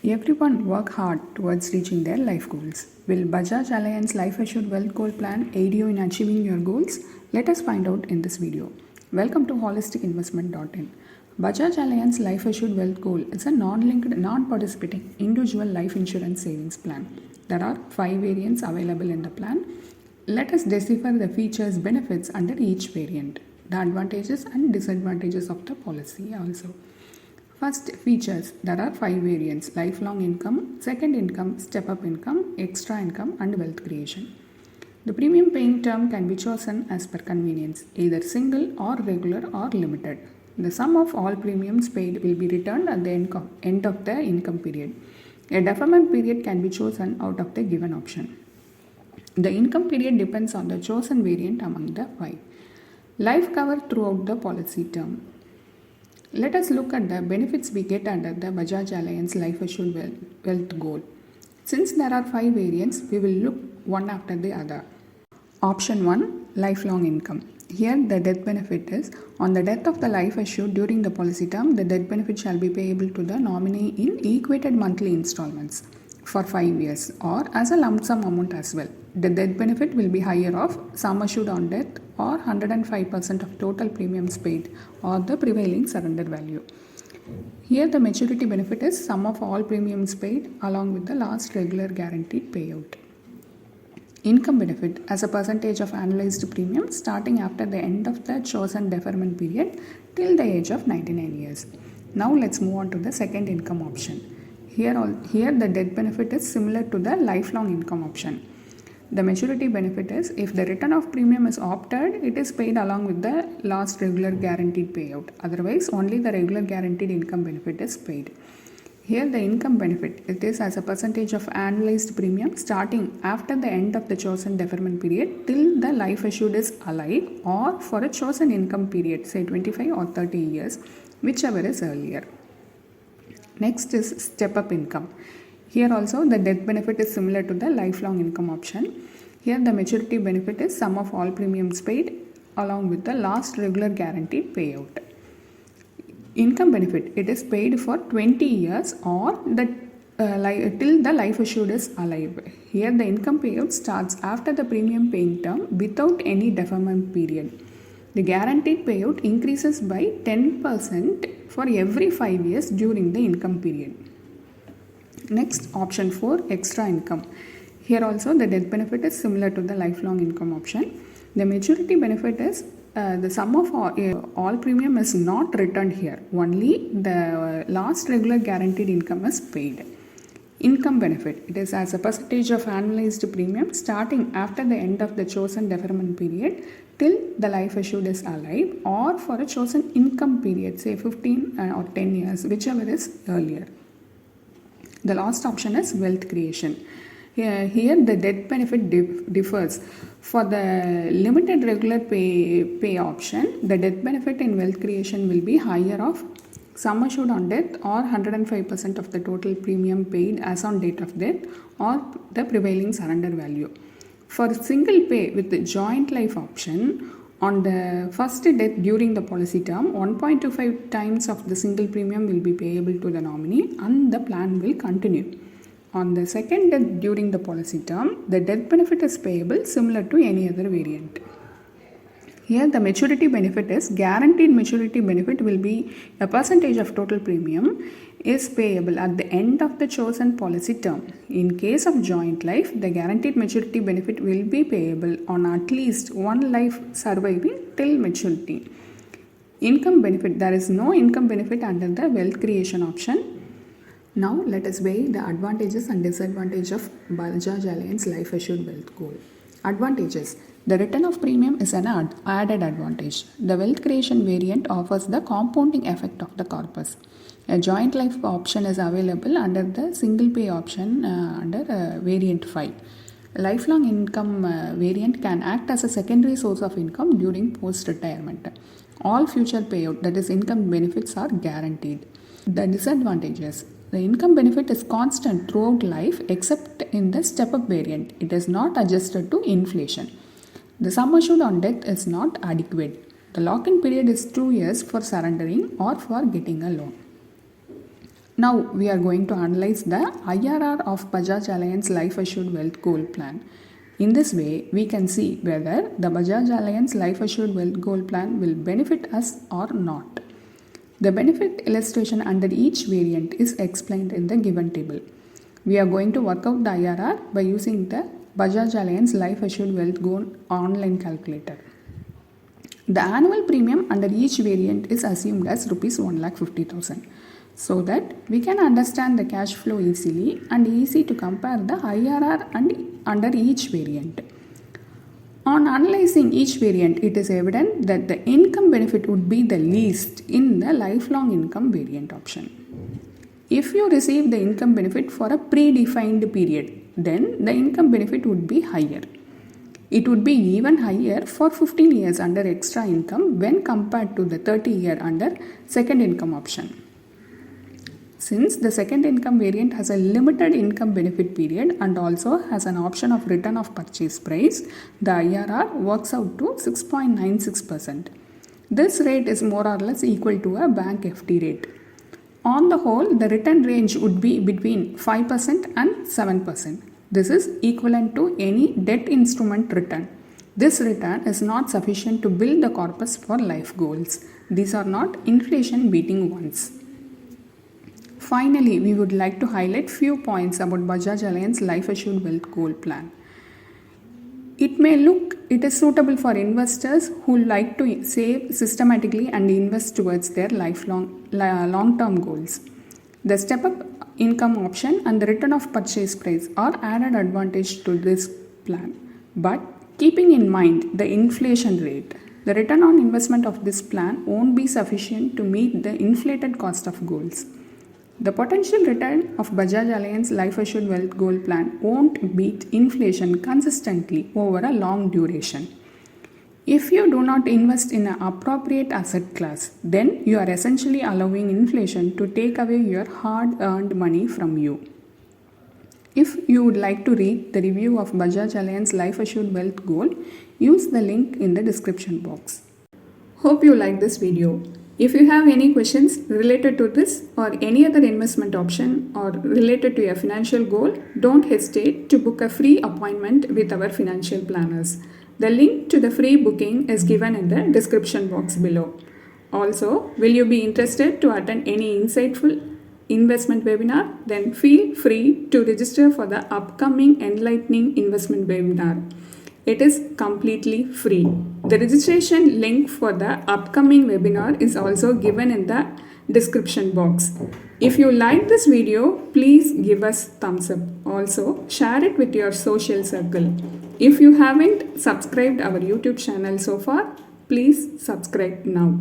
Everyone work hard towards reaching their life goals. Will Bajaj Allianz Life Assured Wealth Goal Plan aid you in achieving your goals? Let us find out in this video. Welcome to holisticinvestment.in. Bajaj Allianz Life Assured Wealth Goal is a non-linked, non-participating individual life insurance savings plan. There are 5 variants available in the plan. Let us decipher the features, benefits under each variant, the advantages and disadvantages of the policy also. First, features. There are 5 variants: lifelong income, second income, step-up income, extra income and wealth creation. The premium paying term can be chosen as per convenience, either single or regular or limited. The sum of all premiums paid will be returned at the end of the income period. A deferment period can be chosen out of the given option. The income period depends on the chosen variant among the 5. Life cover throughout the policy term. Let us look at the benefits we get under the Bajaj Allianz Life Assured Wealth Goal. Since there are 5 variants, we will look one after the other. Option 1, lifelong income. Here the death benefit is, on the death of the life assured during the policy term, the death benefit shall be payable to the nominee in equated monthly installments for 5 years or as a lump sum amount as well. The death benefit will be higher of sum assured on death or 105% of total premiums paid or the prevailing surrender value. Here the maturity benefit is sum of all premiums paid along with the last regular guaranteed payout. Income benefit as a percentage of analyzed premium starting after the end of the chosen deferment period till the age of 99 years. Now let's move on to the second income option. Here the death benefit is similar to the lifelong income option. The maturity benefit is, if the return of premium is opted, it is paid along with the last regular guaranteed payout. Otherwise, only the regular guaranteed income benefit is paid. Here the income benefit, it is as a percentage of annualized premium starting after the end of the chosen deferment period till the life assured is alive or for a chosen income period, say 25 or 30 years, whichever is earlier. Next is step-up income. Here also the death benefit is similar to the lifelong income option. Here the maturity benefit is sum of all premiums paid along with the last regular guaranteed payout. Income benefit, it is paid for 20 years or till the life assured is alive. Here the income payout starts after the premium paying term without any deferment period. The guaranteed payout increases by 10% for every 5 years during the income period. Next, option 4, extra income. Here also the death benefit is similar to the lifelong income option. The maturity benefit is the sum of all premium is not returned here. Only the last regular guaranteed income is paid. Income benefit, it is as a percentage of annualized premium starting after the end of the chosen deferment period till the life assured is alive or for a chosen income period, say 15 or 10 years, whichever is earlier. The last option is wealth creation. Here the death benefit differs. For the limited regular pay option, the death benefit in wealth creation will be higher of sum assured on death or 105% of the total premium paid as on date of death or the prevailing surrender value. For single pay with the joint life option, on the first death during the policy term, 1.25 times of the single premium will be payable to the nominee and the plan will continue. On the second death during the policy term, the death benefit is payable similar to any other variant. Here the maturity benefit is, guaranteed maturity benefit will be a percentage of total premium is payable at the end of the chosen policy term. In case of joint life, the guaranteed maturity benefit will be payable on at least one life surviving till maturity. Income benefit, there is no income benefit under the wealth creation option. Now let us weigh the advantages and disadvantages of Bajaj Allianz Life Assured Wealth Goal. Advantages. The return of premium is an added advantage. The wealth creation variant offers the compounding effect of the corpus. A joint life option is available under the single pay option under variant 5. Lifelong income variant can act as a secondary source of income during post-retirement. All future payout, that is income benefits, are guaranteed. The disadvantages. The income benefit is constant throughout life except in the step-up variant. It is not adjusted to inflation. The sum assured on death is not adequate. The lock-in period is 2 years for surrendering or for getting a loan. Now we are going to analyze the IRR of Bajaj Allianz Life Assured Wealth Goal Plan. In this way, we can see whether the Bajaj Allianz Life Assured Wealth Goal Plan will benefit us or not. The benefit illustration under each variant is explained in the given table. We are going to work out the IRR by using the Bajaj Allianz Life Assured Wealth Goal online calculator. The annual premium under each variant is assumed as Rs 1,50,000 so that we can understand the cash flow easily and easy to compare the IRR under each variant. On analyzing each variant, it is evident that the income benefit would be the least in the lifelong income variant option. If you receive the income benefit for a predefined period, then the income benefit would be higher. It would be even higher for 15 years under extra income when compared to the 30-year under second income option. Since the second income variant has a limited income benefit period and also has an option of return of purchase price, the IRR works out to 6.96%. This rate is more or less equal to a bank FD rate. On the whole, the return range would be between 5% and 7%. This is equivalent to any debt instrument return. This return is not sufficient to build the corpus for life goals. These are not inflation beating ones. Finally, we would like to highlight few points about Bajaj Allianz Life Assured Wealth Goal Plan. It is suitable for investors who like to save systematically and invest towards their long-term goals. The step-up income option and the return of purchase price are added advantage to this plan. But keeping in mind the inflation rate, the return on investment of this plan won't be sufficient to meet the inflated cost of goals. The potential return of Bajaj Allianz Life Assured Wealth Goal Plan won't beat inflation consistently over a long duration. If you do not invest in an appropriate asset class, then you are essentially allowing inflation to take away your hard-earned money from you. If you would like to read the review of Bajaj Allianz Life Assured Wealth Goal, use the link in the description box. Hope you like this video. If you have any questions related to this or any other investment option or related to your financial goal, don't hesitate to book a free appointment with our financial planners. The link to the free booking is given in the description box below. Also, will you be interested to attend any insightful investment webinar? Then feel free to register for the upcoming enlightening investment webinar. It is completely free. The registration link for the upcoming webinar is also given in the description box. If you like this video, please give us thumbs up. Also, share it with your social circle. If you haven't subscribed our YouTube channel so far, please subscribe now.